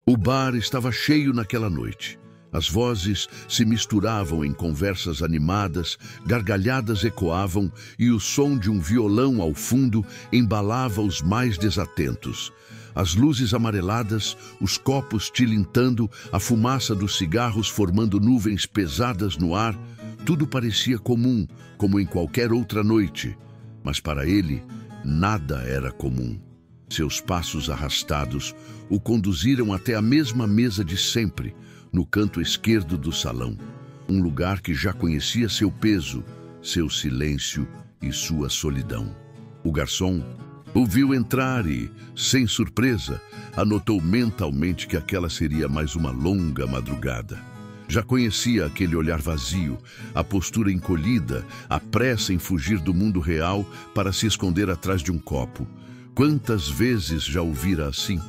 O bar estava cheio naquela noite. As vozes se misturavam em conversas animadas, gargalhadas ecoavam e o som de um violão ao fundo embalava os mais desatentos. As luzes amareladas, os copos tilintando, a fumaça dos cigarros formando nuvens pesadas no ar, tudo parecia comum, como em qualquer outra noite. Mas para ele, nada era comum. Seus passos arrastados o conduziram até a mesma mesa de sempre, no canto esquerdo do salão. Um lugar que já conhecia seu peso, seu silêncio e sua solidão. O garçom o viu entrar e, sem surpresa, anotou mentalmente que aquela seria mais uma longa madrugada. Já conhecia aquele olhar vazio, a postura encolhida, a pressa em fugir do mundo real para se esconder atrás de um copo. Quantas vezes já o vira assim?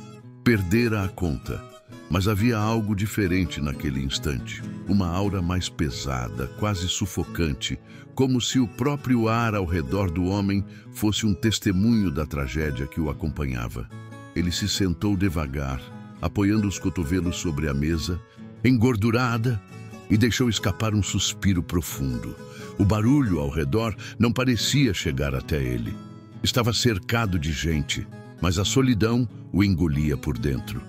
Perdera a conta. Mas havia algo diferente naquele instante. Uma aura mais pesada, quase sufocante, como se o próprio ar ao redor do homem fosse um testemunho da tragédia que o acompanhava. Ele se sentou devagar, apoiando os cotovelos sobre a mesa, engordurada, e deixou escapar um suspiro profundo. O barulho ao redor não parecia chegar até ele. Estava cercado de gente, mas a solidão o engolia por dentro.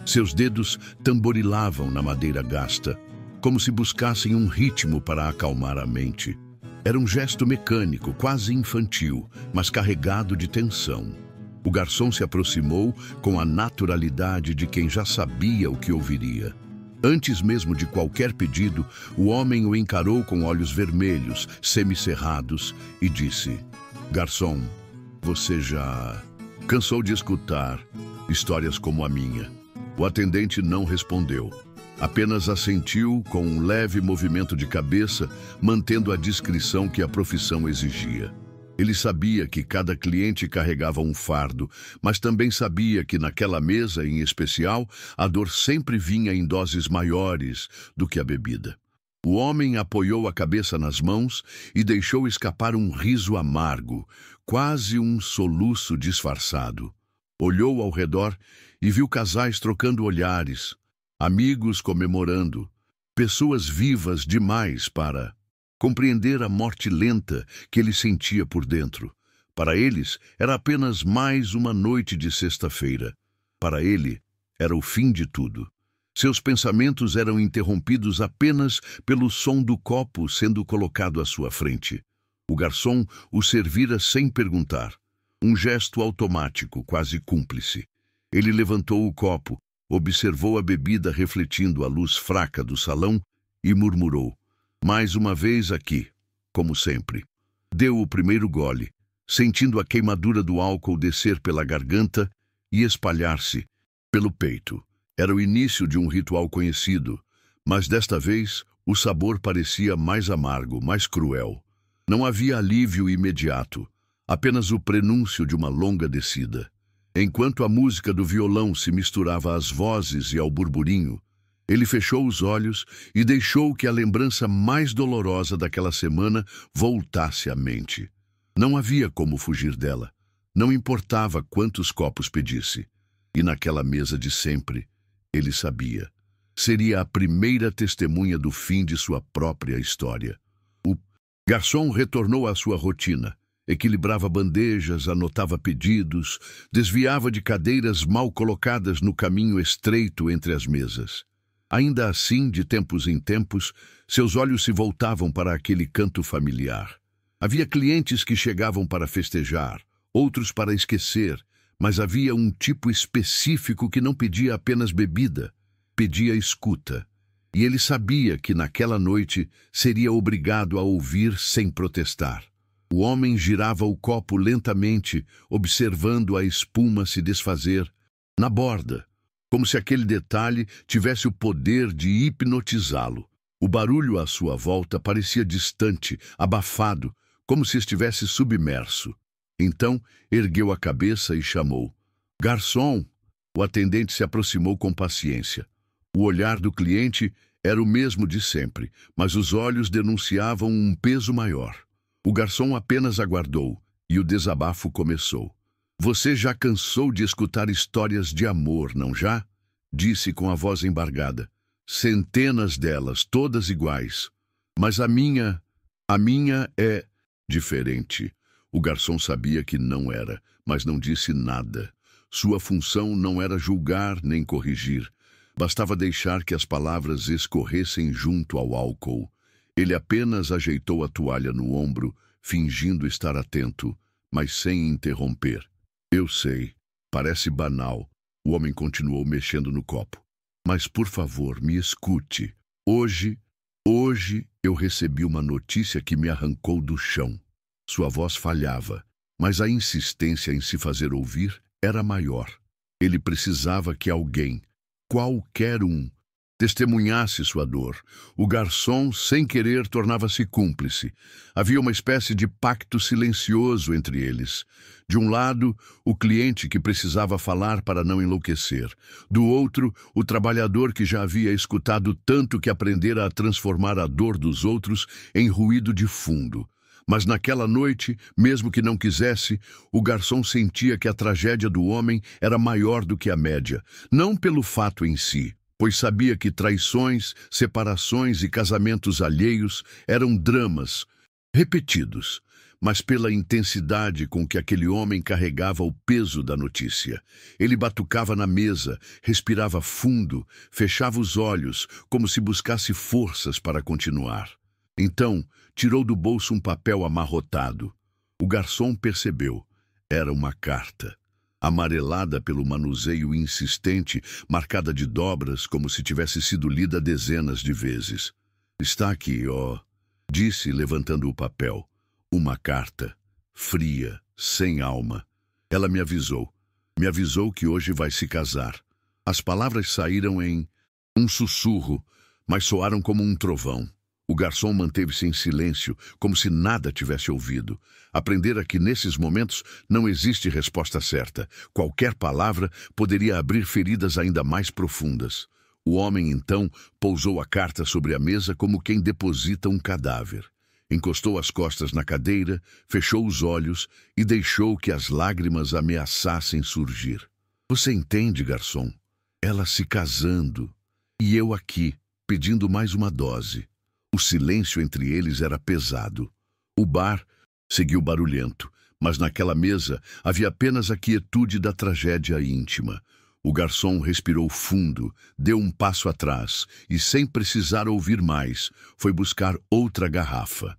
Seus dedos tamborilavam na madeira gasta, como se buscassem um ritmo para acalmar a mente. Era um gesto mecânico, quase infantil, mas carregado de tensão. O garçom se aproximou com a naturalidade de quem já sabia o que ouviria. Antes mesmo de qualquer pedido, o homem o encarou com olhos vermelhos, semicerrados, e disse: "Garçom, você já cansou de escutar histórias como a minha?" O atendente não respondeu. Apenas assentiu com um leve movimento de cabeça, mantendo a discrição que a profissão exigia. Ele sabia que cada cliente carregava um fardo, mas também sabia que naquela mesa, em especial, a dor sempre vinha em doses maiores do que a bebida. O homem apoiou a cabeça nas mãos e deixou escapar um riso amargo, quase um soluço disfarçado. Olhou ao redor e viu casais trocando olhares, amigos comemorando, pessoas vivas demais para compreender a morte lenta que ele sentia por dentro. Para eles, era apenas mais uma noite de sexta-feira. Para ele, era o fim de tudo. Seus pensamentos eram interrompidos apenas pelo som do copo sendo colocado à sua frente. O garçom o servira sem perguntar. Um gesto automático, quase cúmplice. Ele levantou o copo, observou a bebida refletindo a luz fraca do salão e murmurou: "Mais uma vez aqui, como sempre." Deu o primeiro gole, sentindo a queimadura do álcool descer pela garganta e espalhar-se pelo peito. Era o início de um ritual conhecido, mas desta vez o sabor parecia mais amargo, mais cruel. Não havia alívio imediato, apenas o prenúncio de uma longa descida. Enquanto a música do violão se misturava às vozes e ao burburinho, ele fechou os olhos e deixou que a lembrança mais dolorosa daquela semana voltasse à mente. Não havia como fugir dela. Não importava quantos copos pedisse. E naquela mesa de sempre, ele sabia. Seria a primeira testemunha do fim de sua própria história. O garçom retornou à sua rotina. Equilibrava bandejas, anotava pedidos, desviava de cadeiras mal colocadas no caminho estreito entre as mesas. Ainda assim, de tempos em tempos, seus olhos se voltavam para aquele canto familiar. Havia clientes que chegavam para festejar, outros para esquecer, mas havia um tipo específico que não pedia apenas bebida, pedia escuta. E ele sabia que naquela noite seria obrigado a ouvir sem protestar. O homem girava o copo lentamente, observando a espuma se desfazer na borda, como se aquele detalhe tivesse o poder de hipnotizá-lo. O barulho à sua volta parecia distante, abafado, como se estivesse submerso. Então, ergueu a cabeça e chamou: "Garçom!" O atendente se aproximou com paciência. O olhar do cliente era o mesmo de sempre, mas os olhos denunciavam um peso maior. O garçom apenas aguardou, e o desabafo começou. "Você já cansou de escutar histórias de amor, não já?" disse com a voz embargada. Centenas delas, todas iguais. Mas a minha é diferente. O garçom sabia que não era, mas não disse nada. Sua função não era julgar nem corrigir. Bastava deixar que as palavras escorressem junto ao álcool. Ele apenas ajeitou a toalha no ombro, fingindo estar atento, mas sem interromper. Eu sei, parece banal. O homem continuou mexendo no copo. Mas, por favor, me escute. Hoje eu recebi uma notícia que me arrancou do chão. Sua voz falhava, mas a insistência em se fazer ouvir era maior. Ele precisava que alguém, qualquer um, testemunhasse sua dor. O garçom, sem querer, tornava-se cúmplice. Havia uma espécie de pacto silencioso entre eles. De um lado, o cliente que precisava falar para não enlouquecer. Do outro, o trabalhador que já havia escutado tanto que aprendera a transformar a dor dos outros em ruído de fundo. Mas naquela noite, mesmo que não quisesse, o garçom sentia que a tragédia do homem era maior do que a média, não pelo fato em si, pois sabia que traições, separações e casamentos alheios eram dramas repetidos, mas pela intensidade com que aquele homem carregava o peso da notícia. Ele batucava na mesa, respirava fundo, fechava os olhos, como se buscasse forças para continuar. Então, tirou do bolso um papel amarrotado. O garçom percebeu. Era uma carta. Amarelada pelo manuseio insistente, marcada de dobras como se tivesse sido lida dezenas de vezes. Está aqui, ó, disse, levantando o papel. Uma carta, fria, sem alma. Ela me avisou que hoje vai se casar. As palavras saíram em um sussurro, mas soaram como um trovão. O garçom manteve-se em silêncio, como se nada tivesse ouvido. Aprendera que nesses momentos não existe resposta certa. Qualquer palavra poderia abrir feridas ainda mais profundas. O homem, então, pousou a carta sobre a mesa como quem deposita um cadáver. Encostou as costas na cadeira, fechou os olhos e deixou que as lágrimas ameaçassem surgir. Você entende, garçom? Ela se casando. E eu aqui, pedindo mais uma dose. O silêncio entre eles era pesado. O bar seguiu barulhento, mas naquela mesa havia apenas a quietude da tragédia íntima. O garçom respirou fundo, deu um passo atrás e, sem precisar ouvir mais, foi buscar outra garrafa.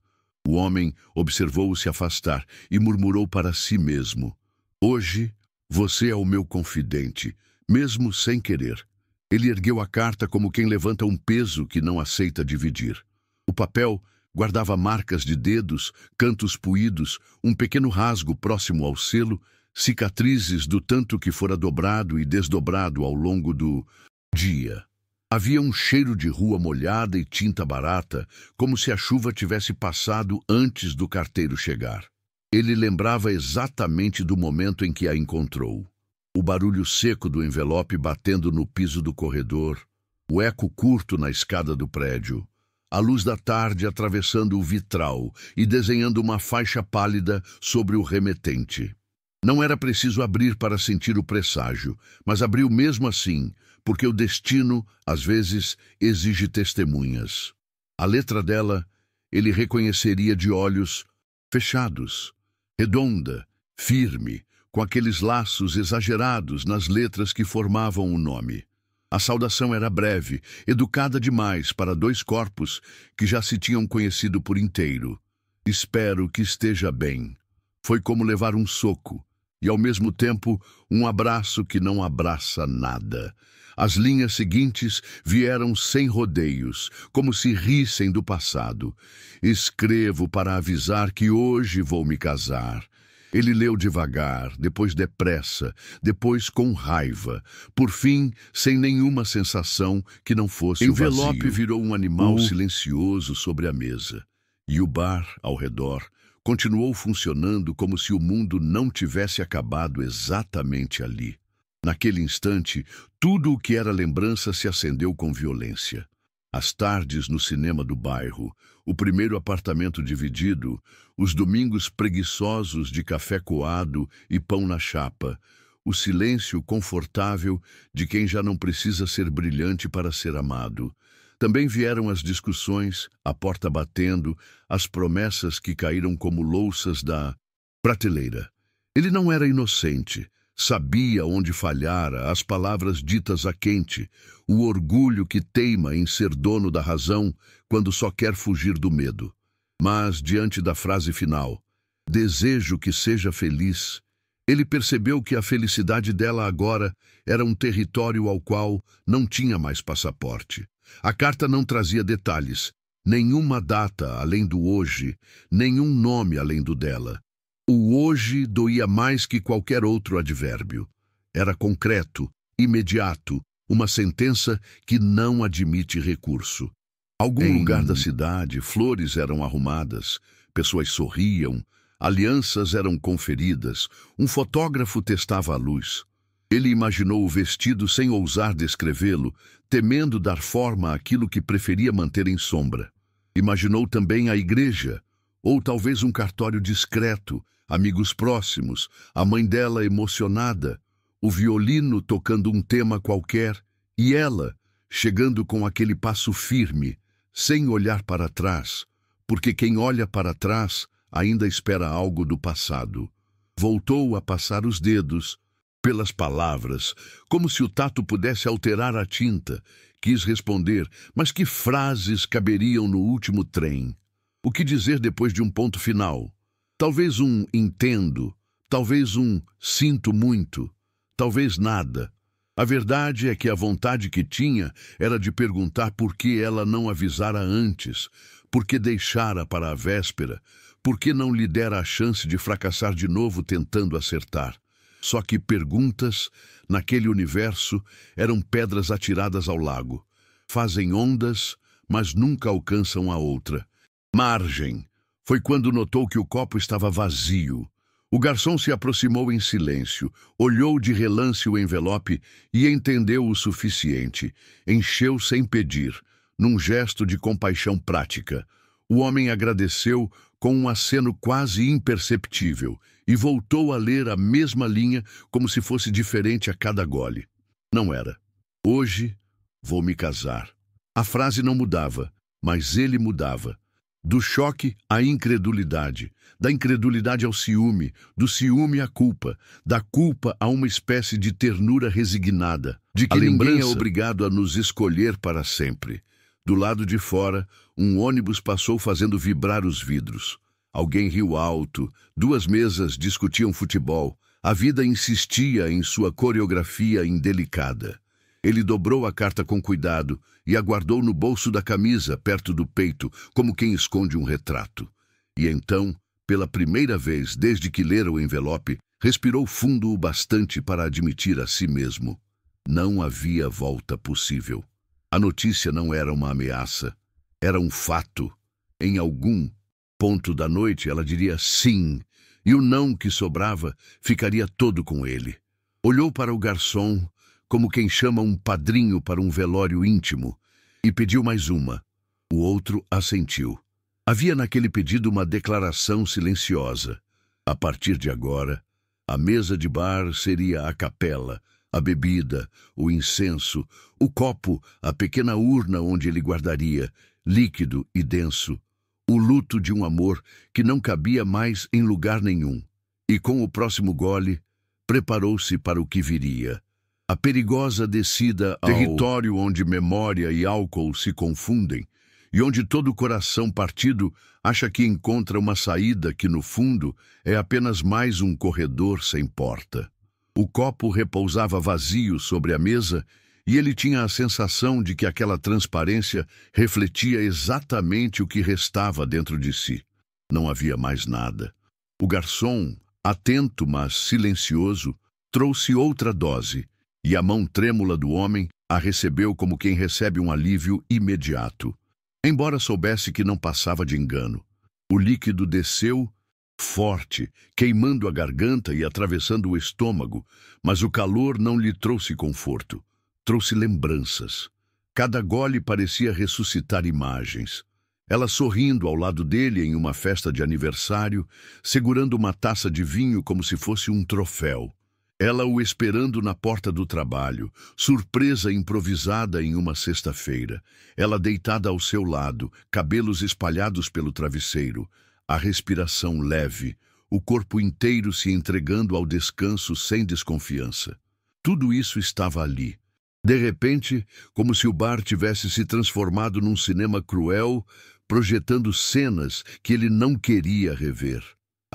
O homem observou-o se afastar e murmurou para si mesmo. Hoje, você é o meu confidente, mesmo sem querer. Ele ergueu a carta como quem levanta um peso que não aceita dividir. O papel guardava marcas de dedos, cantos puídos, um pequeno rasgo próximo ao selo, cicatrizes do tanto que fora dobrado e desdobrado ao longo do dia. Havia um cheiro de rua molhada e tinta barata, como se a chuva tivesse passado antes do carteiro chegar. Ele lembrava exatamente do momento em que a encontrou. O barulho seco do envelope batendo no piso do corredor, o eco curto na escada do prédio, a luz da tarde atravessando o vitral e desenhando uma faixa pálida sobre o remetente. Não era preciso abrir para sentir o presságio, mas abriu mesmo assim, porque o destino, às vezes, exige testemunhas. A letra dela, ele reconheceria de olhos fechados, redonda, firme, com aqueles laços exagerados nas letras que formavam o nome. A saudação era breve, educada demais para dois corpos que já se tinham conhecido por inteiro. Espero que esteja bem. Foi como levar um soco e, ao mesmo tempo, um abraço que não abraça nada. As linhas seguintes vieram sem rodeios, como se rissem do passado. Escrevo para avisar que hoje vou me casar. Ele leu devagar, depois depressa, depois com raiva, por fim, sem nenhuma sensação que não fosse o vazio. O envelope virou um animal silencioso sobre a mesa, e o bar, ao redor, continuou funcionando como se o mundo não tivesse acabado exatamente ali. Naquele instante, tudo o que era lembrança se acendeu com violência. As tardes no cinema do bairro, o primeiro apartamento dividido, os domingos preguiçosos de café coado e pão na chapa, o silêncio confortável de quem já não precisa ser brilhante para ser amado. Também vieram as discussões, a porta batendo, as promessas que caíram como louças da prateleira. Ele não era inocente, sabia onde falhara, as palavras ditas a quente, o orgulho que teima em ser dono da razão quando só quer fugir do medo. Mas, diante da frase final, desejo que seja feliz, ele percebeu que a felicidade dela agora era um território ao qual não tinha mais passaporte. A carta não trazia detalhes, nenhuma data além do hoje, nenhum nome além do dela. O hoje doía mais que qualquer outro advérbio. Era concreto, imediato, uma sentença que não admite recurso. Algum lugar da cidade, flores eram arrumadas, pessoas sorriam, alianças eram conferidas, um fotógrafo testava a luz. Ele imaginou o vestido sem ousar descrevê-lo, temendo dar forma àquilo que preferia manter em sombra. Imaginou também a igreja, ou talvez um cartório discreto, amigos próximos, a mãe dela emocionada, o violino tocando um tema qualquer, e ela, chegando com aquele passo firme, sem olhar para trás, porque quem olha para trás ainda espera algo do passado. Voltou a passar os dedos pelas palavras, como se o tato pudesse alterar a tinta. Quis responder, mas que frases caberiam no último trem? O que dizer depois de um ponto final? Talvez um entendo, talvez um sinto muito, talvez nada. A verdade é que a vontade que tinha era de perguntar por que ela não avisara antes, por que deixara para a véspera, por que não lhe dera a chance de fracassar de novo tentando acertar. Só que perguntas, naquele universo, eram pedras atiradas ao lago. Fazem ondas, mas nunca alcançam a outra. Margem. Foi quando notou que o copo estava vazio. O garçom se aproximou em silêncio, olhou de relance o envelope e entendeu o suficiente. Encheu sem pedir, num gesto de compaixão prática. O homem agradeceu com um aceno quase imperceptível e voltou a ler a mesma linha como se fosse diferente a cada gole. Não era. Hoje vou me casar. A frase não mudava, mas ele mudava. Do choque à incredulidade, da incredulidade ao ciúme, do ciúme à culpa, da culpa a uma espécie de ternura resignada, de que ninguém é obrigado a nos escolher para sempre. Do lado de fora, um ônibus passou fazendo vibrar os vidros. Alguém riu alto, duas mesas discutiam futebol. A vida insistia em sua coreografia indelicada. Ele dobrou a carta com cuidado e a guardou no bolso da camisa, perto do peito, como quem esconde um retrato. E então, pela primeira vez desde que lera o envelope, respirou fundo o bastante para admitir a si mesmo. Não havia volta possível. A notícia não era uma ameaça, era um fato. Em algum ponto da noite ela diria sim, e o não que sobrava ficaria todo com ele. Olhou para o garçom, como quem chama um padrinho para um velório íntimo, e pediu mais uma. O outro assentiu. Havia naquele pedido uma declaração silenciosa. A partir de agora, a mesa de bar seria a capela, a bebida, o incenso, o copo, a pequena urna onde ele guardaria, líquido e denso, o luto de um amor que não cabia mais em lugar nenhum. E com o próximo gole, preparou-se para o que viria. A perigosa descida ao território onde memória e álcool se confundem, e onde todo coração partido acha que encontra uma saída que, no fundo, é apenas mais um corredor sem porta. O copo repousava vazio sobre a mesa e ele tinha a sensação de que aquela transparência refletia exatamente o que restava dentro de si. Não havia mais nada. O garçom, atento mas silencioso, trouxe outra dose, e a mão trêmula do homem a recebeu como quem recebe um alívio imediato. Embora soubesse que não passava de engano, o líquido desceu forte, queimando a garganta e atravessando o estômago, mas o calor não lhe trouxe conforto, trouxe lembranças. Cada gole parecia ressuscitar imagens. Ela sorrindo ao lado dele em uma festa de aniversário, segurando uma taça de vinho como se fosse um troféu. Ela o esperando na porta do trabalho, surpresa improvisada em uma sexta-feira. Ela deitada ao seu lado, cabelos espalhados pelo travesseiro, a respiração leve, o corpo inteiro se entregando ao descanso sem desconfiança. Tudo isso estava ali. De repente, como se o bar tivesse se transformado num cinema cruel, projetando cenas que ele não queria rever.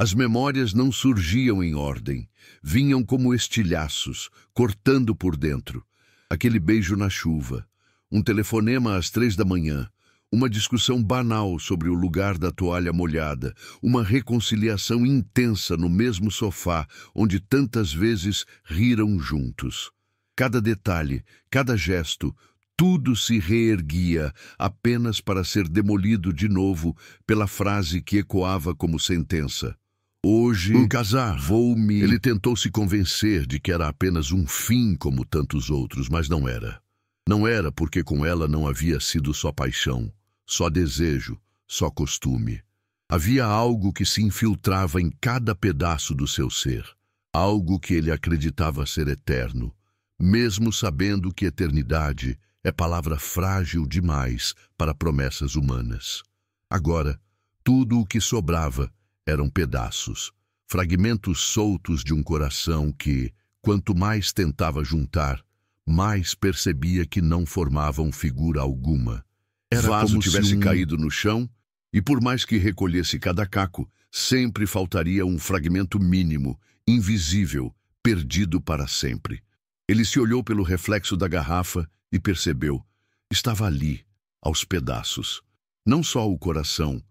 As memórias não surgiam em ordem, vinham como estilhaços, cortando por dentro. Aquele beijo na chuva, um telefonema às 3 da manhã, uma discussão banal sobre o lugar da toalha molhada, uma reconciliação intensa no mesmo sofá onde tantas vezes riram juntos. Cada detalhe, cada gesto, tudo se reerguia apenas para ser demolido de novo pela frase que ecoava como sentença. Hoje, casar. vou-me... Ele tentou se convencer de que era apenas um fim como tantos outros, mas não era. Não era porque com ela não havia sido só paixão, só desejo, só costume. Havia algo que se infiltrava em cada pedaço do seu ser, algo que ele acreditava ser eterno, mesmo sabendo que eternidade é palavra frágil demais para promessas humanas. Agora, tudo o que sobrava eram pedaços, fragmentos soltos de um coração que, quanto mais tentava juntar, mais percebia que não formavam figura alguma. Era Vaso como se tivesse um- caído no chão, e por mais que recolhesse cada caco, sempre faltaria um fragmento mínimo, invisível, perdido para sempre. Ele se olhou pelo reflexo da garrafa e percebeu. Estava ali, aos pedaços. Não só o coração,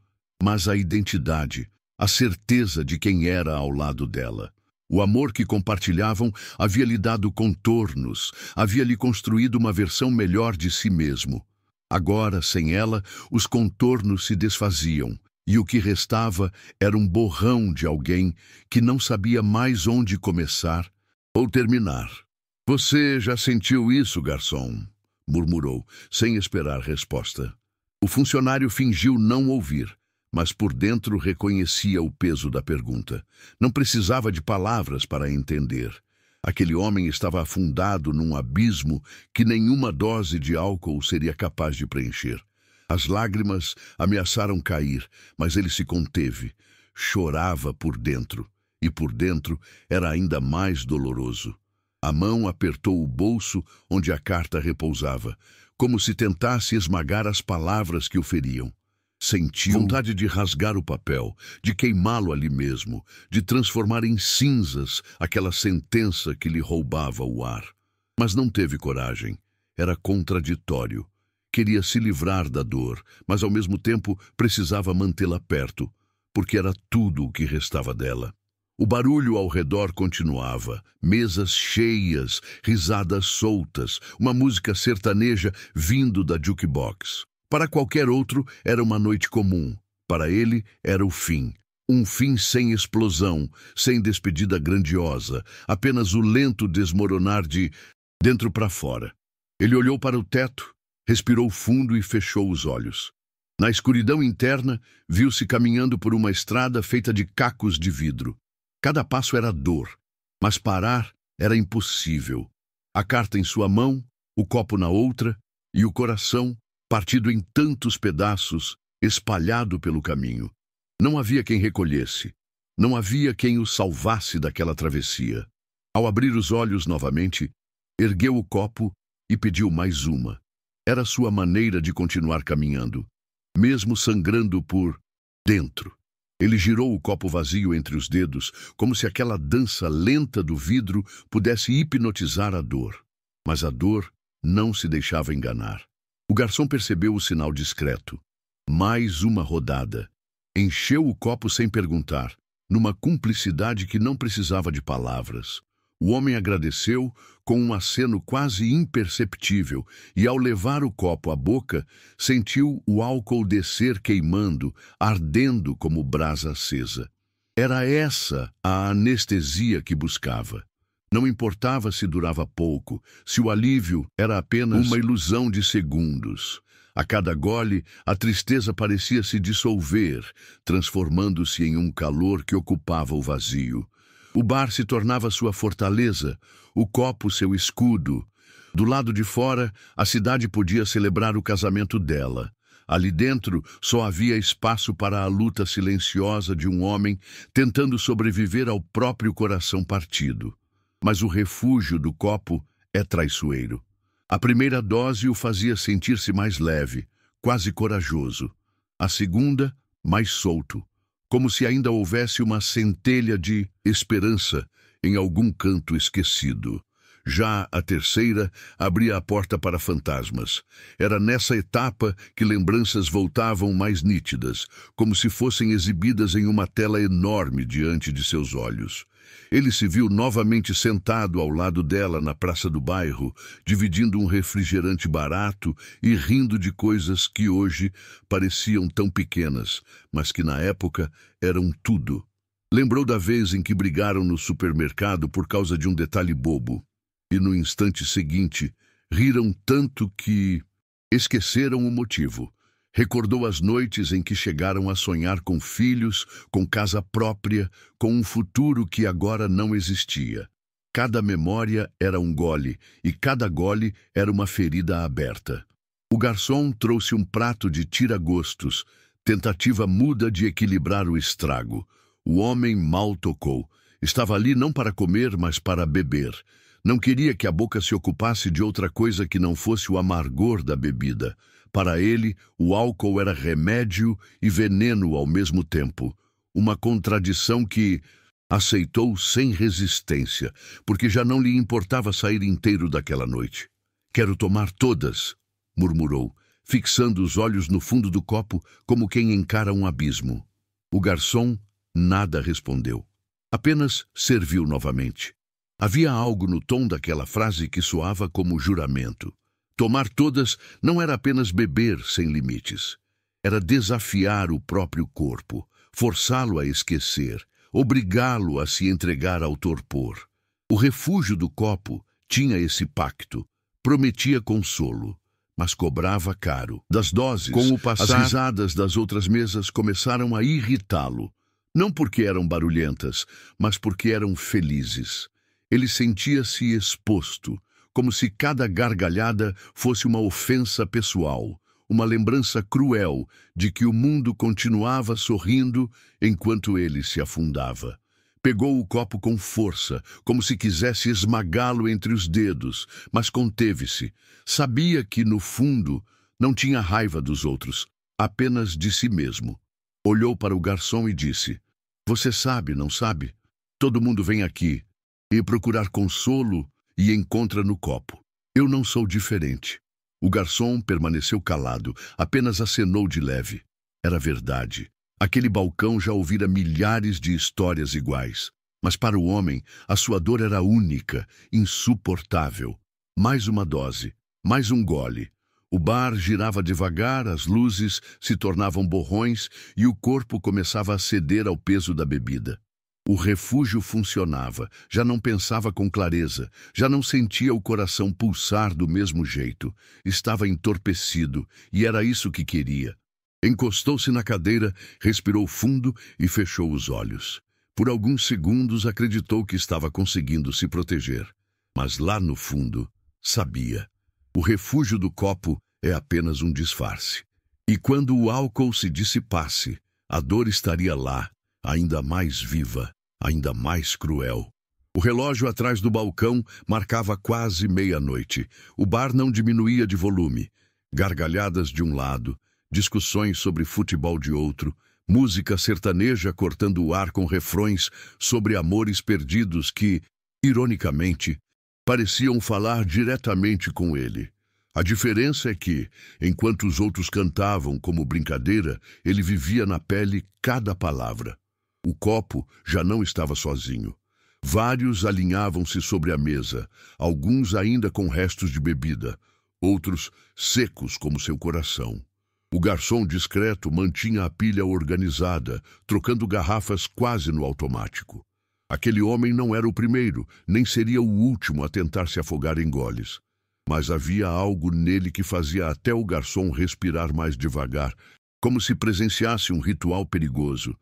mas a identidade, a certeza de quem era ao lado dela. O amor que compartilhavam havia lhe dado contornos, havia lhe construído uma versão melhor de si mesmo. Agora, sem ela, os contornos se desfaziam, e o que restava era um borrão de alguém que não sabia mais onde começar ou terminar. "Você já sentiu isso, garçom?" murmurou, sem esperar resposta. O funcionário fingiu não ouvir, mas por dentro reconhecia o peso da pergunta. Não precisava de palavras para entender. Aquele homem estava afundado num abismo que nenhuma dose de álcool seria capaz de preencher. As lágrimas ameaçaram cair, mas ele se conteve. Chorava por dentro, e por dentro era ainda mais doloroso. A mão apertou o bolso onde a carta repousava, como se tentasse esmagar as palavras que o feriam. Sentiu vontade de rasgar o papel, de queimá-lo ali mesmo, de transformar em cinzas aquela sentença que lhe roubava o ar. Mas não teve coragem. Era contraditório. Queria se livrar da dor, mas ao mesmo tempo precisava mantê-la perto, porque era tudo o que restava dela. O barulho ao redor continuava, mesas cheias, risadas soltas, uma música sertaneja vindo da jukebox. Para qualquer outro, era uma noite comum. Para ele, era o fim. Um fim sem explosão, sem despedida grandiosa, apenas o lento desmoronar de dentro para fora. Ele olhou para o teto, respirou fundo e fechou os olhos. Na escuridão interna, viu-se caminhando por uma estrada feita de cacos de vidro. Cada passo era dor, mas parar era impossível. A carta em sua mão, o copo na outra e o coração partido em tantos pedaços, espalhado pelo caminho. Não havia quem recolhesse. Não havia quem o salvasse daquela travessia. Ao abrir os olhos novamente, ergueu o copo e pediu mais uma. Era sua maneira de continuar caminhando, mesmo sangrando por dentro. Ele girou o copo vazio entre os dedos, como se aquela dança lenta do vidro pudesse hipnotizar a dor. Mas a dor não se deixava enganar. O garçom percebeu o sinal discreto. Mais uma rodada. Encheu o copo sem perguntar, numa cumplicidade que não precisava de palavras. O homem agradeceu com um aceno quase imperceptível e, ao levar o copo à boca, sentiu o álcool descer queimando, ardendo como brasa acesa. Era essa a anestesia que buscava. Não importava se durava pouco, se o alívio era apenas uma ilusão de segundos. A cada gole, a tristeza parecia se dissolver, transformando-se em um calor que ocupava o vazio. O bar se tornava sua fortaleza, o copo seu escudo. Do lado de fora, a cidade podia celebrar o casamento dela. Ali dentro, só havia espaço para a luta silenciosa de um homem tentando sobreviver ao próprio coração partido. Mas o refúgio do copo é traiçoeiro. A primeira dose o fazia sentir-se mais leve, quase corajoso. A segunda, mais solto, como se ainda houvesse uma centelha de esperança em algum canto esquecido. Já a terceira abria a porta para fantasmas. Era nessa etapa que lembranças voltavam mais nítidas, como se fossem exibidas em uma tela enorme diante de seus olhos. Ele se viu novamente sentado ao lado dela na praça do bairro, dividindo um refrigerante barato e rindo de coisas que hoje pareciam tão pequenas, mas que na época eram tudo. Lembrou da vez em que brigaram no supermercado por causa de um detalhe bobo. E no instante seguinte, riram tanto que esqueceram o motivo. Recordou as noites em que chegaram a sonhar com filhos, com casa própria, com um futuro que agora não existia. Cada memória era um gole, e cada gole era uma ferida aberta. O garçom trouxe um prato de tira-gostos, tentativa muda de equilibrar o estrago. O homem mal tocou. Estava ali não para comer, mas para beber. Não queria que a boca se ocupasse de outra coisa que não fosse o amargor da bebida. Para ele, o álcool era remédio e veneno ao mesmo tempo. Uma contradição que aceitou sem resistência, porque já não lhe importava sair inteiro daquela noite. "Quero tomar todas", murmurou, fixando os olhos no fundo do copo como quem encara um abismo. O garçom nada respondeu. Apenas serviu novamente. Havia algo no tom daquela frase que soava como juramento. Tomar todas não era apenas beber sem limites. Era desafiar o próprio corpo, forçá-lo a esquecer, obrigá-lo a se entregar ao torpor. O refúgio do copo tinha esse pacto, prometia consolo, mas cobrava caro. Das doses, com o passar, as risadas das outras mesas começaram a irritá-lo. Não porque eram barulhentas, mas porque eram felizes. Ele sentia-se exposto, como se cada gargalhada fosse uma ofensa pessoal, uma lembrança cruel de que o mundo continuava sorrindo enquanto ele se afundava. Pegou o copo com força, como se quisesse esmagá-lo entre os dedos, mas conteve-se. Sabia que, no fundo, não tinha raiva dos outros, apenas de si mesmo. Olhou para o garçom e disse: "Você sabe, não sabe? Todo mundo vem aqui e procurar consolo e encontra no copo. Eu não sou diferente." O garçom permaneceu calado, apenas acenou de leve. Era verdade. Aquele balcão já ouvira milhares de histórias iguais. Mas para o homem, a sua dor era única, insuportável. Mais uma dose, mais um gole. O bar girava devagar, as luzes se tornavam borrões e o corpo começava a ceder ao peso da bebida. O refúgio funcionava, já não pensava com clareza, já não sentia o coração pulsar do mesmo jeito. Estava entorpecido, e era isso que queria. Encostou-se na cadeira, respirou fundo e fechou os olhos. Por alguns segundos acreditou que estava conseguindo se proteger. Mas lá no fundo, sabia. O refúgio do copo é apenas um disfarce. E quando o álcool se dissipasse, a dor estaria lá, ainda mais viva, ainda mais cruel. O relógio atrás do balcão marcava quase meia-noite. O bar não diminuía de volume. Gargalhadas de um lado, discussões sobre futebol de outro, música sertaneja cortando o ar com refrões sobre amores perdidos que, ironicamente, pareciam falar diretamente com ele. A diferença é que, enquanto os outros cantavam como brincadeira, ele vivia na pele cada palavra. O copo já não estava sozinho. Vários alinhavam-se sobre a mesa, alguns ainda com restos de bebida, outros secos como seu coração. O garçom discreto mantinha a pilha organizada, trocando garrafas quase no automático. Aquele homem não era o primeiro, nem seria o último a tentar se afogar em goles. Mas havia algo nele que fazia até o garçom respirar mais devagar, como se presenciasse um ritual perigoso.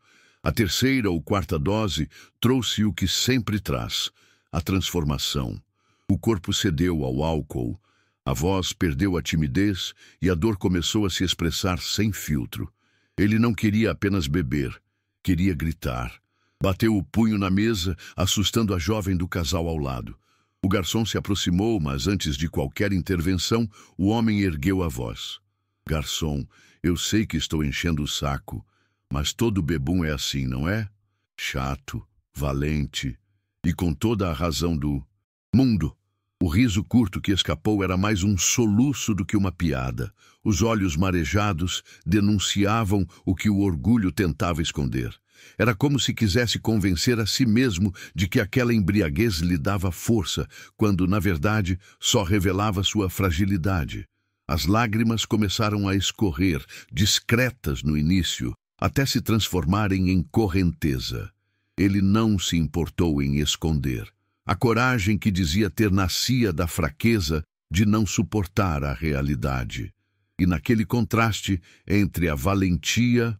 A terceira ou quarta dose trouxe o que sempre traz: a transformação. O corpo cedeu ao álcool, a voz perdeu a timidez e a dor começou a se expressar sem filtro. Ele não queria apenas beber, queria gritar. Bateu o punho na mesa, assustando a jovem do casal ao lado. O garçom se aproximou, mas antes de qualquer intervenção, o homem ergueu a voz. Garçom, eu sei que estou enchendo o saco, mas todo bebum é assim, não é? Chato, valente e com toda a razão do mundo. O riso curto que escapou era mais um soluço do que uma piada. Os olhos marejados denunciavam o que o orgulho tentava esconder. Era como se quisesse convencer a si mesmo de que aquela embriaguez lhe dava força, quando, na verdade, só revelava sua fragilidade. As lágrimas começaram a escorrer, discretas no início, até se transformarem em correnteza. Ele não se importou em esconder. A coragem que dizia ter nascia da fraqueza de não suportar a realidade. E naquele contraste entre a valentia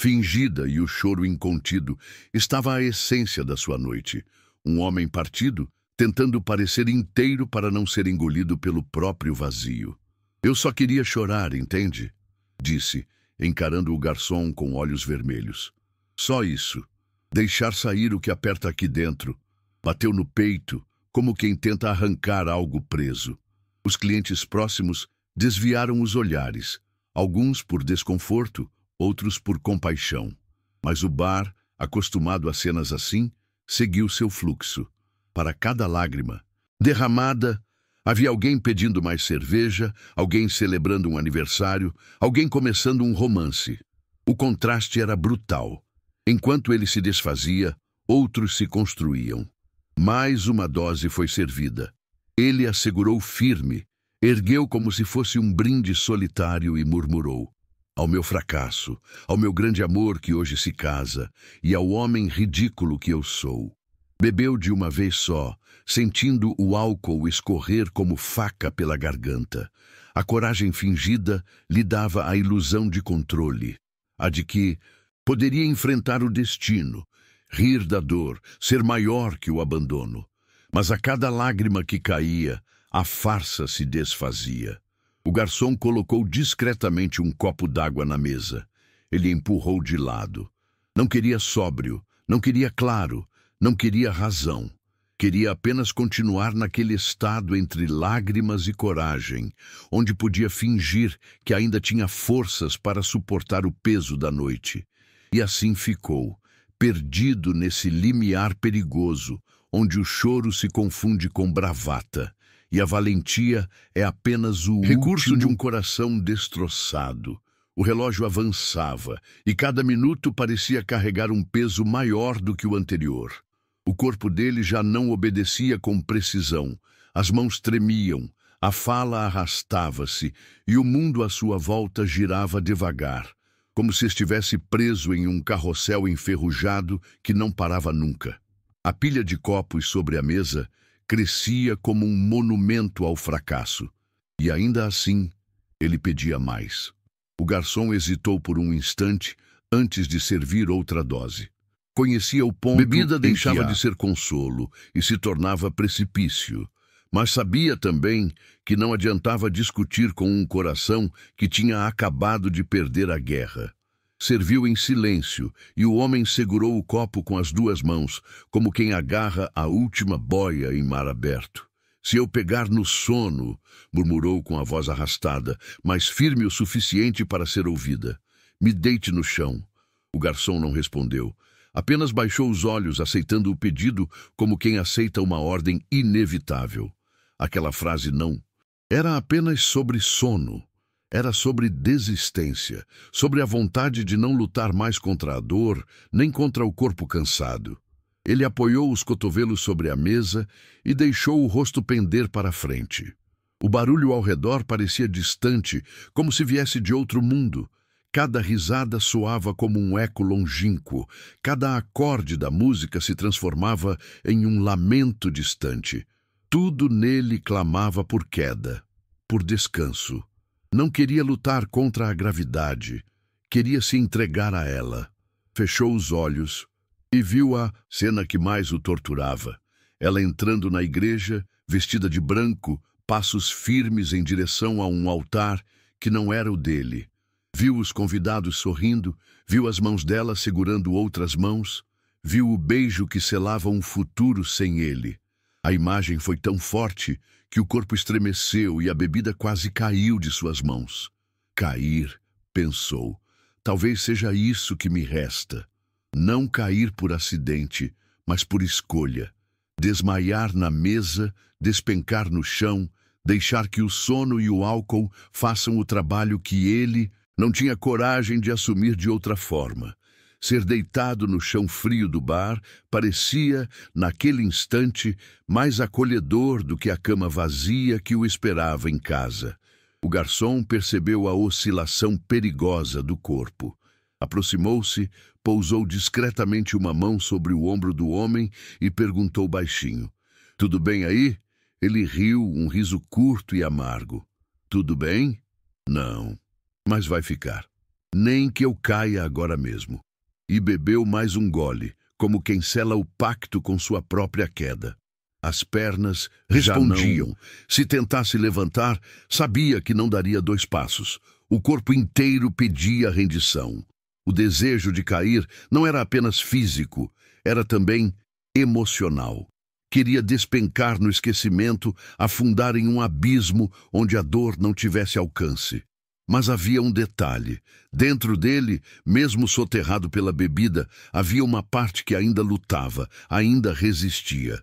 fingida e o choro incontido estava a essência da sua noite. Um homem partido, tentando parecer inteiro para não ser engolido pelo próprio vazio. Eu só queria chorar, entende? Disse, encarando o garçom com olhos vermelhos. Só isso. Deixar sair o que aperta aqui dentro. Bateu no peito, como quem tenta arrancar algo preso. Os clientes próximos desviaram os olhares, alguns por desconforto, outros por compaixão. Mas o bar, acostumado a cenas assim, seguiu seu fluxo. Para cada lágrima derramada, havia alguém pedindo mais cerveja, alguém celebrando um aniversário, alguém começando um romance. O contraste era brutal. Enquanto ele se desfazia, outros se construíam. Mais uma dose foi servida. Ele a segurou firme, ergueu como se fosse um brinde solitário e murmurou: ao meu fracasso, ao meu grande amor que hoje se casa, e ao homem ridículo que eu sou. Bebeu de uma vez só, sentindo o álcool escorrer como faca pela garganta. A coragem fingida lhe dava a ilusão de controle, a de que poderia enfrentar o destino, rir da dor, ser maior que o abandono. Mas a cada lágrima que caía, a farsa se desfazia. O garçom colocou discretamente um copo d'água na mesa. Ele empurrou de lado. Não queria sóbrio, não queria claro, não queria razão. Queria apenas continuar naquele estado entre lágrimas e coragem, onde podia fingir que ainda tinha forças para suportar o peso da noite. E assim ficou, perdido nesse limiar perigoso, onde o choro se confunde com bravata, e a valentia é apenas o recurso de um coração destroçado. O relógio avançava, e cada minuto parecia carregar um peso maior do que o anterior. O corpo dele já não obedecia com precisão, as mãos tremiam, a fala arrastava-se, e o mundo à sua volta girava devagar, como se estivesse preso em um carrossel enferrujado que não parava nunca. A pilha de copos sobre a mesa crescia como um monumento ao fracasso. E ainda assim, ele pedia mais. O garçom hesitou por um instante antes de servir outra dose. Conhecia o ponto. Bebida deixava de ser consolo e se tornava precipício. Mas sabia também que não adiantava discutir com um coração que tinha acabado de perder a guerra. Serviu em silêncio, e o homem segurou o copo com as duas mãos, como quem agarra a última boia em mar aberto. Se eu pegar no sono, murmurou com a voz arrastada, mas firme o suficiente para ser ouvida. Me deite no chão. O garçom não respondeu. Apenas baixou os olhos, aceitando o pedido como quem aceita uma ordem inevitável. Aquela frase não era apenas sobre sono. Era sobre desistência, sobre a vontade de não lutar mais contra a dor, nem contra o corpo cansado. Ele apoiou os cotovelos sobre a mesa e deixou o rosto pender para a frente. O barulho ao redor parecia distante, como se viesse de outro mundo. Cada risada soava como um eco longínquo, cada acorde da música se transformava em um lamento distante. Tudo nele clamava por queda, por descanso. Não queria lutar contra a gravidade, queria se entregar a ela. Fechou os olhos e viu a cena que mais o torturava. Ela entrando na igreja, vestida de branco, passos firmes em direção a um altar que não era o dele. Viu os convidados sorrindo, viu as mãos dela segurando outras mãos, viu o beijo que selava um futuro sem ele. A imagem foi tão forte que o corpo estremeceu e a bebida quase caiu de suas mãos. Cair, pensou. Talvez seja isso que me resta. Não cair por acidente, mas por escolha. Desmaiar na mesa, despencar no chão, deixar que o sono e o álcool façam o trabalho que ele não tinha coragem de assumir de outra forma. Ser deitado no chão frio do bar parecia, naquele instante, mais acolhedor do que a cama vazia que o esperava em casa. O garçom percebeu a oscilação perigosa do corpo. Aproximou-se, pousou discretamente uma mão sobre o ombro do homem e perguntou baixinho: "Tudo bem aí?" Ele riu, um riso curto e amargo. "Tudo bem? Não, mas vai ficar. Nem que eu caia agora mesmo." E bebeu mais um gole, como quem sela o pacto com sua própria queda. As pernas respondiam. Se tentasse levantar, sabia que não daria 2 passos. O corpo inteiro pedia rendição. O desejo de cair não era apenas físico, era também emocional. Queria despencar no esquecimento, afundar em um abismo onde a dor não tivesse alcance. Mas havia um detalhe. Dentro dele, mesmo soterrado pela bebida, havia uma parte que ainda lutava, ainda resistia.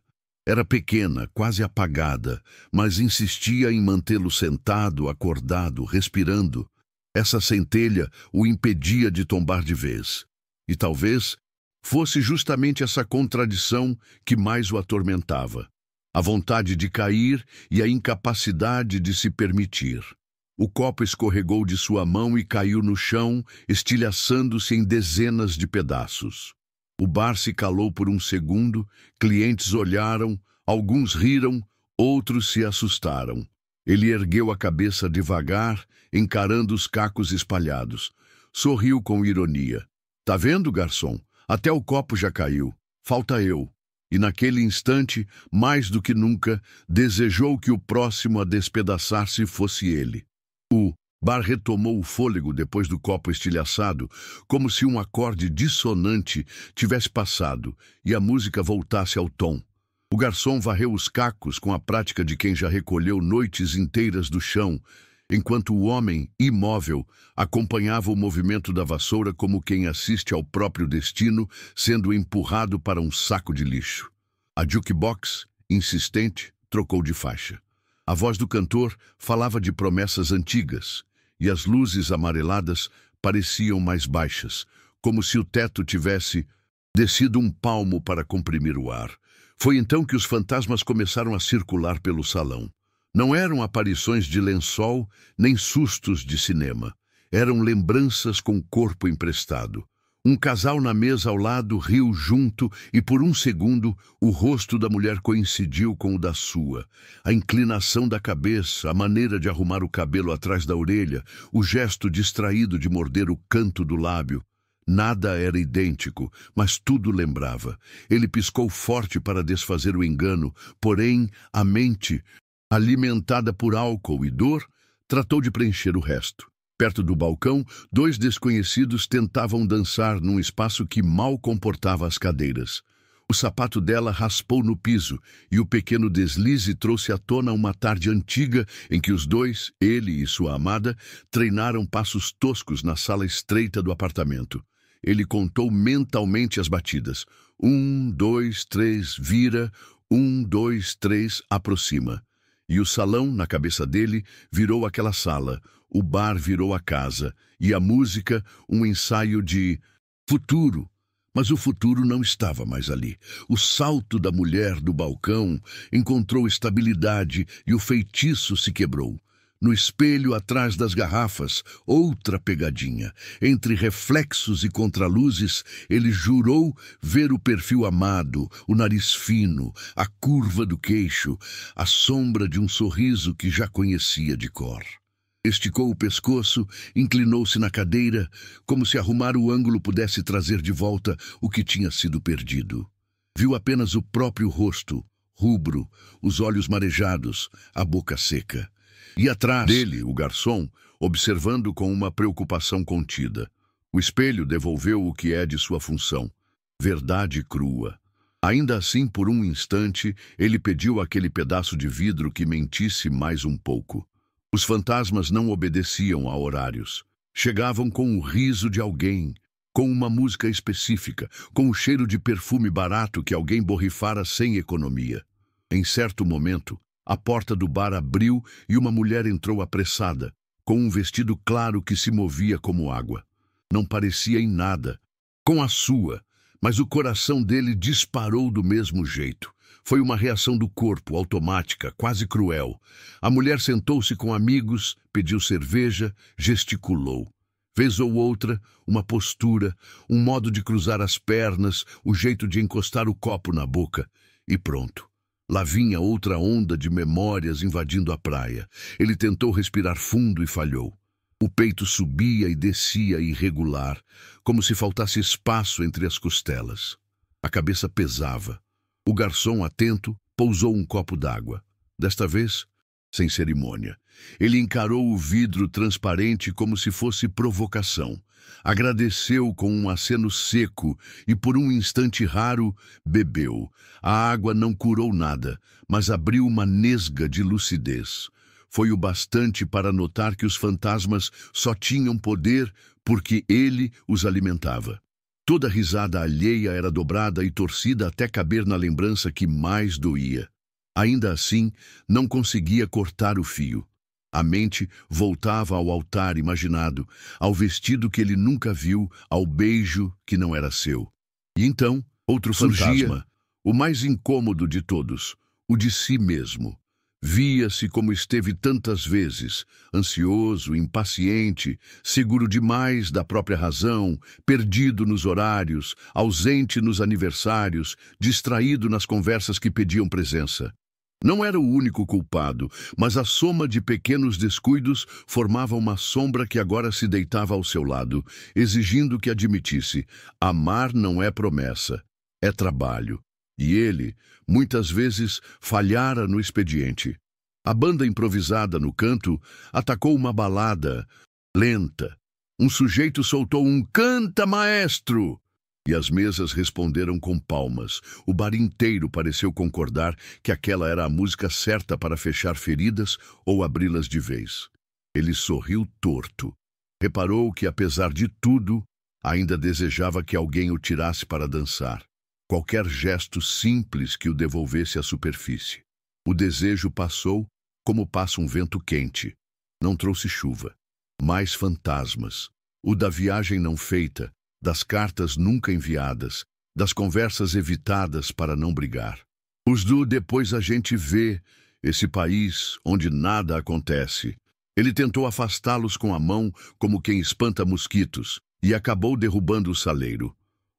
Era pequena, quase apagada, mas insistia em mantê-lo sentado, acordado, respirando. Essa centelha o impedia de tombar de vez. E talvez fosse justamente essa contradição que mais o atormentava. A vontade de cair e a incapacidade de se permitir. O copo escorregou de sua mão e caiu no chão, estilhaçando-se em dezenas de pedaços. O bar se calou por um segundo, clientes olharam, alguns riram, outros se assustaram. Ele ergueu a cabeça devagar, encarando os cacos espalhados. Sorriu com ironia. "Tá vendo, garçom? Até o copo já caiu. Falta eu." E naquele instante, mais do que nunca, desejou que o próximo a despedaçar-se fosse ele. O bar retomou o fôlego depois do copo estilhaçado, como se um acorde dissonante tivesse passado e a música voltasse ao tom. O garçom varreu os cacos com a prática de quem já recolheu noites inteiras do chão, enquanto o homem, imóvel, acompanhava o movimento da vassoura como quem assiste ao próprio destino sendo empurrado para um saco de lixo. A jukebox, insistente, trocou de faixa. A voz do cantor falava de promessas antigas, e as luzes amareladas pareciam mais baixas, como se o teto tivesse descido um palmo para comprimir o ar. Foi então que os fantasmas começaram a circular pelo salão. Não eram aparições de lençol, nem sustos de cinema. Eram lembranças com corpo emprestado. Um casal na mesa ao lado riu junto e, por um segundo, o rosto da mulher coincidiu com o da sua. A inclinação da cabeça, a maneira de arrumar o cabelo atrás da orelha, o gesto distraído de morder o canto do lábio. Nada era idêntico, mas tudo lembrava. Ele piscou forte para desfazer o engano, porém, a mente, alimentada por álcool e dor, tratou de preencher o resto. Perto do balcão, 2 desconhecidos tentavam dançar num espaço que mal comportava as cadeiras. O sapato dela raspou no piso e o pequeno deslize trouxe à tona uma tarde antiga em que os 2, ele e sua amada, treinaram passos toscos na sala estreita do apartamento. Ele contou mentalmente as batidas. 1, 2, 3, vira. 1, 2, 3, aproxima. E o salão, na cabeça dele, virou aquela sala. O bar virou a casa. E a música, um ensaio de futuro. Mas o futuro não estava mais ali. O salto da mulher do balcão encontrou estabilidade e o feitiço se quebrou. No espelho atrás das garrafas, outra pegadinha. Entre reflexos e contraluzes, ele jurou ver o perfil amado, o nariz fino, a curva do queixo, a sombra de um sorriso que já conhecia de cor. Esticou o pescoço, inclinou-se na cadeira, como se arrumar o ângulo pudesse trazer de volta o que tinha sido perdido. Viu apenas o próprio rosto, rubro, os olhos marejados, a boca seca. E atrás dele, o garçom, observando com uma preocupação contida. O espelho devolveu o que é de sua função. Verdade crua. Ainda assim, por um instante, ele pediu aquele pedaço de vidro que mentisse mais um pouco. Os fantasmas não obedeciam a horários. Chegavam com o riso de alguém, com uma música específica, com o cheiro de perfume barato que alguém borrifara sem economia. Em certo momento, a porta do bar abriu e uma mulher entrou apressada, com um vestido claro que se movia como água. Não parecia em nada com a sua, mas o coração dele disparou do mesmo jeito. Foi uma reação do corpo, automática, quase cruel. A mulher sentou-se com amigos, pediu cerveja, gesticulou. Vez ou outra, uma postura, um modo de cruzar as pernas, o jeito de encostar o copo na boca. E pronto. Lá vinha outra onda de memórias invadindo a praia. Ele tentou respirar fundo e falhou. O peito subia e descia irregular, como se faltasse espaço entre as costelas. A cabeça pesava. O garçom, atento, pousou um copo d'água. Desta vez, sem cerimônia. Ele encarou o vidro transparente como se fosse provocação. Agradeceu com um aceno seco e, por um instante raro, bebeu. A água não curou nada, mas abriu uma nesga de lucidez. Foi o bastante para notar que os fantasmas só tinham poder porque ele os alimentava. Toda risada alheia era dobrada e torcida até caber na lembrança que mais doía. Ainda assim, não conseguia cortar o fio. A mente voltava ao altar imaginado, ao vestido que ele nunca viu, ao beijo que não era seu. E então, outro fantasma, o mais incômodo de todos, o de si mesmo. Via-se como esteve tantas vezes, ansioso, impaciente, seguro demais da própria razão, perdido nos horários, ausente nos aniversários, distraído nas conversas que pediam presença. Não era o único culpado, mas a soma de pequenos descuidos formava uma sombra que agora se deitava ao seu lado, exigindo que admitisse: amar não é promessa, é trabalho. E ele, muitas vezes, falhara no expediente. A banda improvisada no canto atacou uma balada lenta. Um sujeito soltou um "Canta, maestro!" E as mesas responderam com palmas. O bar inteiro pareceu concordar que aquela era a música certa para fechar feridas ou abri-las de vez. Ele sorriu torto. Reparou que, apesar de tudo, ainda desejava que alguém o tirasse para dançar. Qualquer gesto simples que o devolvesse à superfície. O desejo passou como passa um vento quente. Não trouxe chuva. Mais fantasmas. O da viagem não feita, das cartas nunca enviadas, das conversas evitadas para não brigar. Os do "depois a gente vê", esse país onde nada acontece. Ele tentou afastá-los com a mão como quem espanta mosquitos e acabou derrubando o saleiro.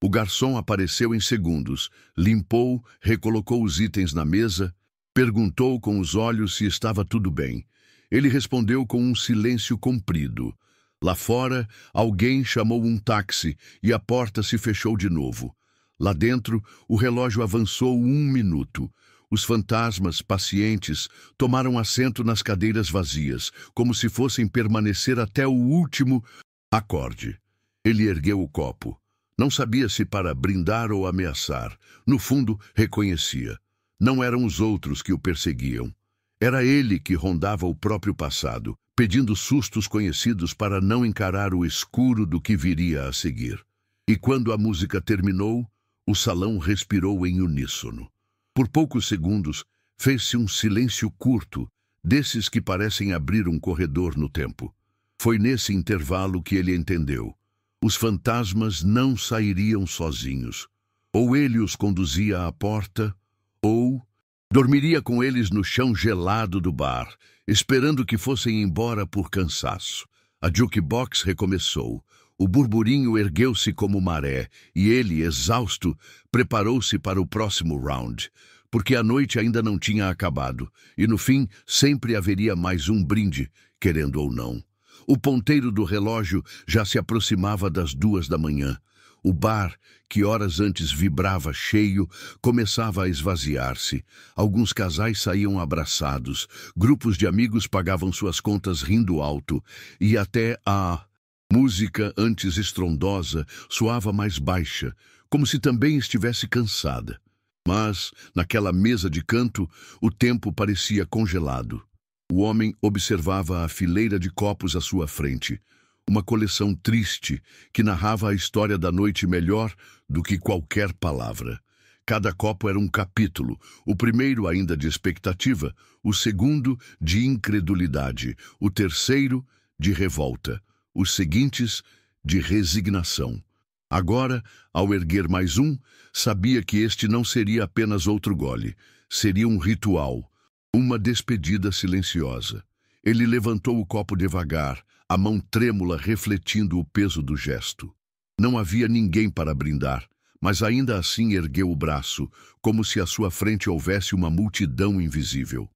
O garçom apareceu em segundos, limpou, recolocou os itens na mesa, perguntou com os olhos se estava tudo bem. Ele respondeu com um silêncio comprido. Lá fora, alguém chamou um táxi e a porta se fechou de novo. Lá dentro, o relógio avançou 1 minuto. Os fantasmas, pacientes, tomaram assento nas cadeiras vazias, como se fossem permanecer até o último acorde. Ele ergueu o copo. Não sabia se para brindar ou ameaçar. No fundo, reconhecia. Não eram os outros que o perseguiam. Era ele que rondava o próprio passado, pedindo sustos conhecidos para não encarar o escuro do que viria a seguir. E quando a música terminou, o salão respirou em uníssono. Por poucos segundos, fez-se um silêncio curto, desses que parecem abrir um corredor no tempo. Foi nesse intervalo que ele entendeu. Os fantasmas não sairiam sozinhos. Ou ele os conduzia à porta, ou dormiria com eles no chão gelado do bar, esperando que fossem embora por cansaço. A jukebox recomeçou. O burburinho ergueu-se como maré, e ele, exausto, preparou-se para o próximo round, porque a noite ainda não tinha acabado, e no fim sempre haveria mais um brinde querendo ou não. O ponteiro do relógio já se aproximava das 2 da manhã. O bar, que horas antes vibrava cheio, começava a esvaziar-se. Alguns casais saíam abraçados, grupos de amigos pagavam suas contas rindo alto, e até a música, antes estrondosa, soava mais baixa, como se também estivesse cansada. Mas, naquela mesa de canto, o tempo parecia congelado. O homem observava a fileira de copos à sua frente, uma coleção triste que narrava a história da noite melhor do que qualquer palavra. Cada copo era um capítulo, o primeiro ainda de expectativa, o segundo de incredulidade, o terceiro de revolta, os seguintes de resignação. Agora, ao erguer mais um, sabia que este não seria apenas outro gole, seria um ritual, uma despedida silenciosa. Ele levantou o copo devagar, a mão trêmula refletindo o peso do gesto. Não havia ninguém para brindar, mas ainda assim ergueu o braço, como se à sua frente houvesse uma multidão invisível.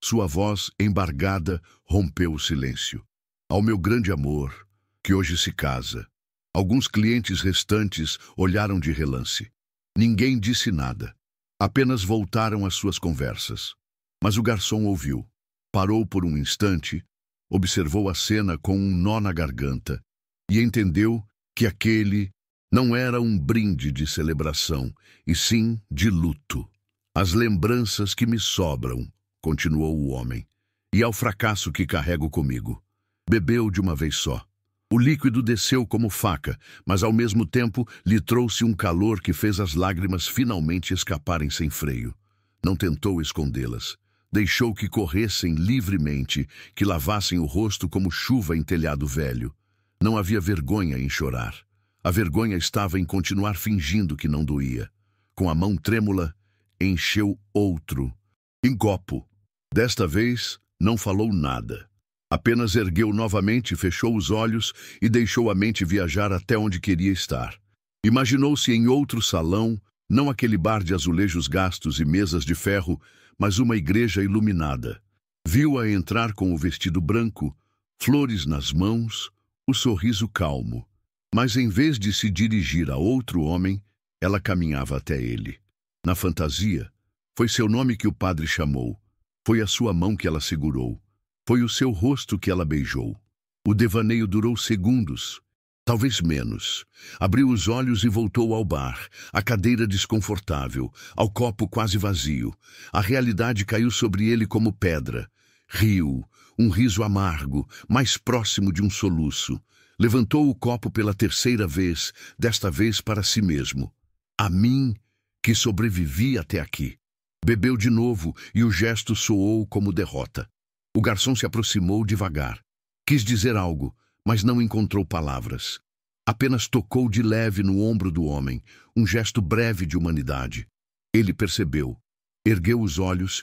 Sua voz, embargada, rompeu o silêncio. Ao meu grande amor, que hoje se casa. Alguns clientes restantes olharam de relance. Ninguém disse nada. Apenas voltaram às suas conversas. Mas o garçom ouviu. Parou por um instante, observou a cena com um nó na garganta e entendeu que aquele não era um brinde de celebração, e sim de luto. As lembranças que me sobram, continuou o homem, e ao fracasso que carrego comigo. Bebeu de uma vez só. O líquido desceu como faca, mas ao mesmo tempo lhe trouxe um calor que fez as lágrimas finalmente escaparem sem freio. Não tentou escondê-las. Deixou que corressem livremente, que lavassem o rosto como chuva em telhado velho. Não havia vergonha em chorar. A vergonha estava em continuar fingindo que não doía. Com a mão trêmula, encheu outro. Em copo. Desta vez, não falou nada. Apenas ergueu novamente, fechou os olhos e deixou a mente viajar até onde queria estar. Imaginou-se em outro salão, não aquele bar de azulejos gastos e mesas de ferro, mas uma igreja iluminada. Viu-a entrar com o vestido branco, flores nas mãos, o sorriso calmo. Mas em vez de se dirigir a outro homem, ela caminhava até ele. Na fantasia, foi seu nome que o padre chamou. Foi a sua mão que ela segurou. Foi o seu rosto que ela beijou. O devaneio durou segundos, talvez menos. Abriu os olhos e voltou ao bar, à cadeira desconfortável, ao copo quase vazio. A realidade caiu sobre ele como pedra. Riu, um riso amargo, mais próximo de um soluço. Levantou o copo pela terceira vez, desta vez para si mesmo. A mim, que sobrevivi até aqui. Bebeu de novo e o gesto soou como derrota. O garçom se aproximou devagar. Quis dizer algo, mas não encontrou palavras. Apenas tocou de leve no ombro do homem, um gesto breve de humanidade. Ele percebeu, ergueu os olhos,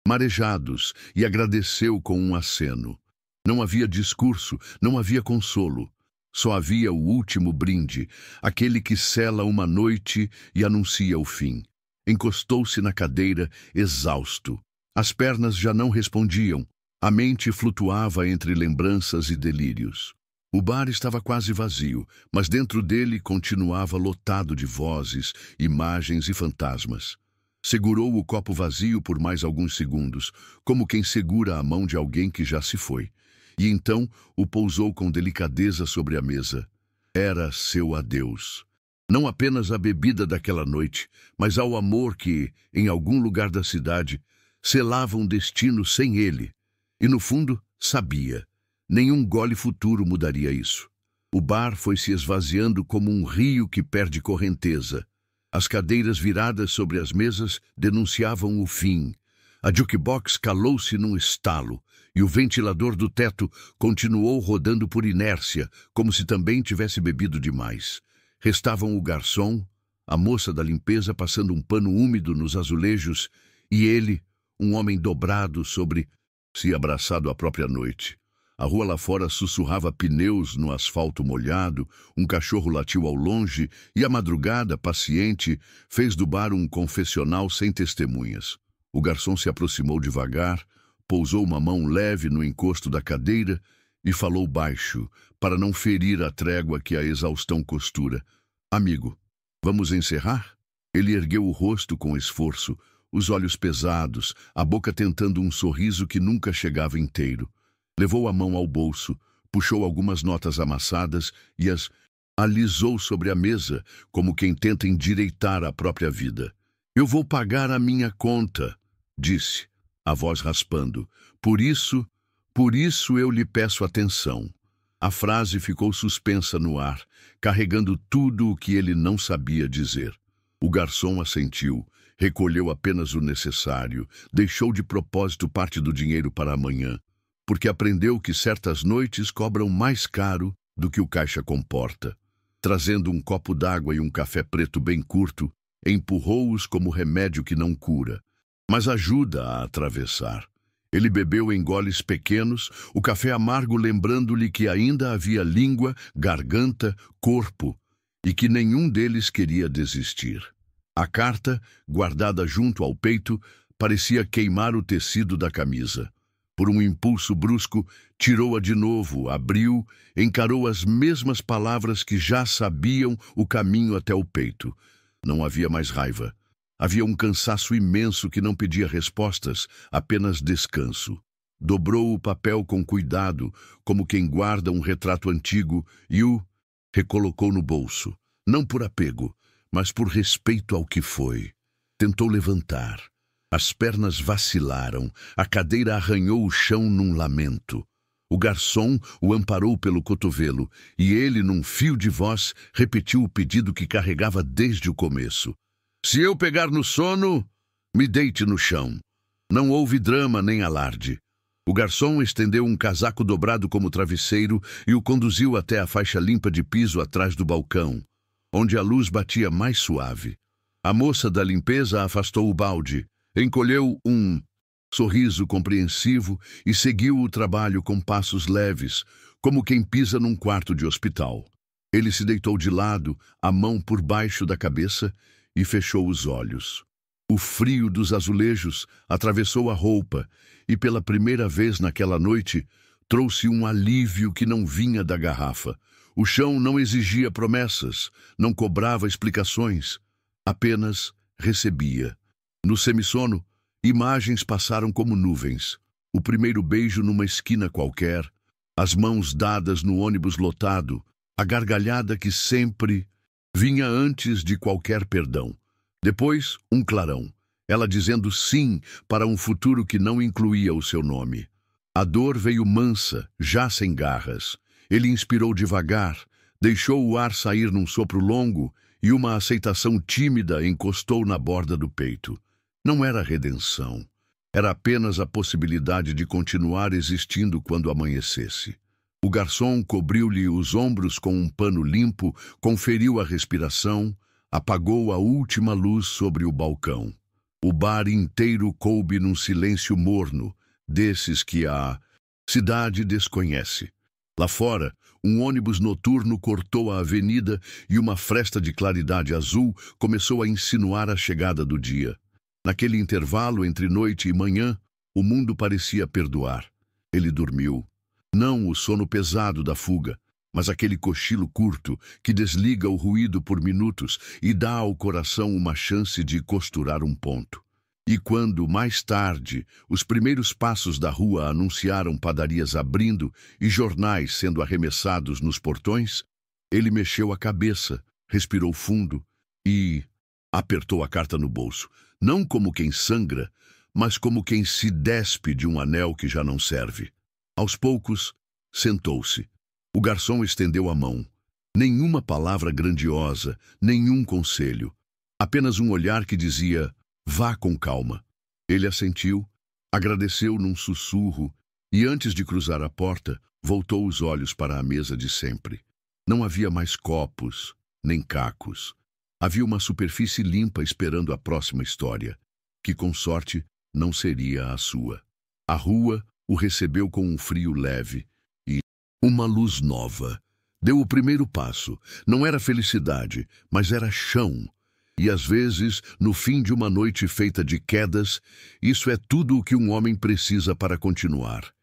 marejados, e agradeceu com um aceno. Não havia discurso, não havia consolo. Só havia o último brinde, aquele que sela uma noite e anuncia o fim. Encostou-se na cadeira, exausto. As pernas já não respondiam. A mente flutuava entre lembranças e delírios. O bar estava quase vazio, mas dentro dele continuava lotado de vozes, imagens e fantasmas. Segurou o copo vazio por mais alguns segundos, como quem segura a mão de alguém que já se foi. E então o pousou com delicadeza sobre a mesa. Era seu adeus. Não apenas à bebida daquela noite, mas ao amor que, em algum lugar da cidade, selava um destino sem ele. E no fundo, sabia. Nenhum gole futuro mudaria isso. O bar foi se esvaziando como um rio que perde correnteza. As cadeiras viradas sobre as mesas denunciavam o fim. A jukebox calou-se num estalo, e o ventilador do teto continuou rodando por inércia, como se também tivesse bebido demais. Restavam o garçom, a moça da limpeza passando um pano úmido nos azulejos, e ele, um homem dobrado sobre se abraçado à própria noite. A rua lá fora sussurrava pneus no asfalto molhado, um cachorro latiu ao longe e a madrugada, paciente, fez do bar um confessional sem testemunhas. O garçom se aproximou devagar, pousou uma mão leve no encosto da cadeira e falou baixo, para não ferir a trégua que a exaustão costura. Amigo, vamos encerrar? Ele ergueu o rosto com esforço, os olhos pesados, a boca tentando um sorriso que nunca chegava inteiro. Levou a mão ao bolso, puxou algumas notas amassadas e as alisou sobre a mesa, como quem tenta endireitar a própria vida. Eu vou pagar a minha conta, disse, a voz raspando. Por isso eu lhe peço atenção. A frase ficou suspensa no ar, carregando tudo o que ele não sabia dizer. O garçom assentiu, recolheu apenas o necessário, deixou de propósito parte do dinheiro para amanhã, porque aprendeu que certas noites cobram mais caro do que o caixa comporta. Trazendo um copo d'água e um café preto bem curto, empurrou-os como remédio que não cura, mas ajuda a atravessar. Ele bebeu em goles pequenos, o café amargo lembrando-lhe que ainda havia língua, garganta, corpo, e que nenhum deles queria desistir. A carta, guardada junto ao peito, parecia queimar o tecido da camisa. Por um impulso brusco, tirou-a de novo, abriu, encarou as mesmas palavras que já sabiam o caminho até o peito. Não havia mais raiva. Havia um cansaço imenso que não pedia respostas, apenas descanso. Dobrou o papel com cuidado, como quem guarda um retrato antigo, e o recolocou no bolso, não por apego, mas por respeito ao que foi. Tentou levantar. As pernas vacilaram, a cadeira arranhou o chão num lamento. O garçom o amparou pelo cotovelo, e ele, num fio de voz, repetiu o pedido que carregava desde o começo. Se eu pegar no sono, me deite no chão. Não houve drama nem alarde. O garçom estendeu um casaco dobrado como travesseiro e o conduziu até a faixa limpa de piso atrás do balcão, onde a luz batia mais suave. A moça da limpeza afastou o balde, encolheu um sorriso compreensivo e seguiu o trabalho com passos leves, como quem pisa num quarto de hospital. Ele se deitou de lado, a mão por baixo da cabeça, e fechou os olhos. O frio dos azulejos atravessou a roupa e, pela primeira vez naquela noite, trouxe um alívio que não vinha da garrafa. O chão não exigia promessas, não cobrava explicações, apenas recebia. No semissono, imagens passaram como nuvens. O primeiro beijo numa esquina qualquer, as mãos dadas no ônibus lotado, a gargalhada que sempre vinha antes de qualquer perdão. Depois, um clarão, ela dizendo sim para um futuro que não incluía o seu nome. A dor veio mansa, já sem garras. Ele inspirou devagar, deixou o ar sair num sopro longo e uma aceitação tímida encostou na borda do peito. Não era redenção. Era apenas a possibilidade de continuar existindo quando amanhecesse. O garçom cobriu-lhe os ombros com um pano limpo, conferiu a respiração, apagou a última luz sobre o balcão. O bar inteiro coube num silêncio morno, desses que a cidade desconhece. Lá fora, um ônibus noturno cortou a avenida e uma fresta de claridade azul começou a insinuar a chegada do dia. Naquele intervalo entre noite e manhã, o mundo parecia perdoar. Ele dormiu. Não o sono pesado da fuga, mas aquele cochilo curto que desliga o ruído por minutos e dá ao coração uma chance de costurar um ponto. E quando, mais tarde, os primeiros passos da rua anunciaram padarias abrindo e jornais sendo arremessados nos portões, ele mexeu a cabeça, respirou fundo e apertou a carta no bolso, não como quem sangra, mas como quem se despe de um anel que já não serve. Aos poucos, sentou-se. O garçom estendeu a mão. Nenhuma palavra grandiosa, nenhum conselho. Apenas um olhar que dizia, vá com calma. Ele assentiu, agradeceu num sussurro e, antes de cruzar a porta, voltou os olhos para a mesa de sempre. Não havia mais copos, nem cacos. Havia uma superfície limpa esperando a próxima história, que com sorte não seria a sua. A rua o recebeu com um frio leve e uma luz nova. Deu o primeiro passo. Não era felicidade, mas era chão. E às vezes, no fim de uma noite feita de quedas, isso é tudo o que um homem precisa para continuar.